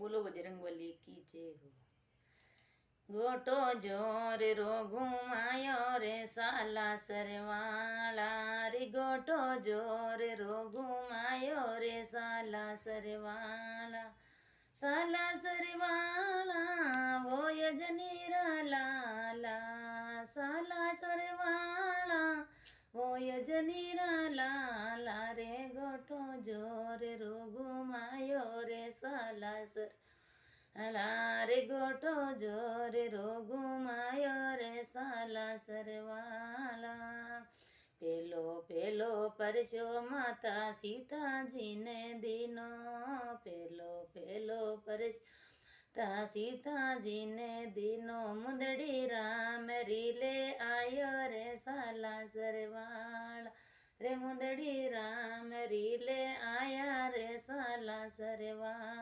બોલો બજરંગબલી કી જય હો। ગોટો જોર રો ઘુમાયો રે સાલા સરવાળા રે, ગોટો જોર રો ઘુમાયો રે સાલા સરવાળા। સાલા સરવાળા વોય જ નિરાલાલા, સાલા સરવાળા વોય જ નિરાલાલા રે, ગોટો જોર રો ઘુમાયો રે સાલા સરવાળા રે, ગોટો જોર રો ઘુમાયો રે સાલા સરવાળા। પેલો પેલો પરસ્યો માતા સીતાજીને દીનો, પેલો પેલો પરસ્યો માતા સીતાજીને દીનો, મુંદડી રામ રીલે આયો રે સાલા સરવાળા રે, મુંદડી રામ રીલે આયા રે સાલા સરવાળા।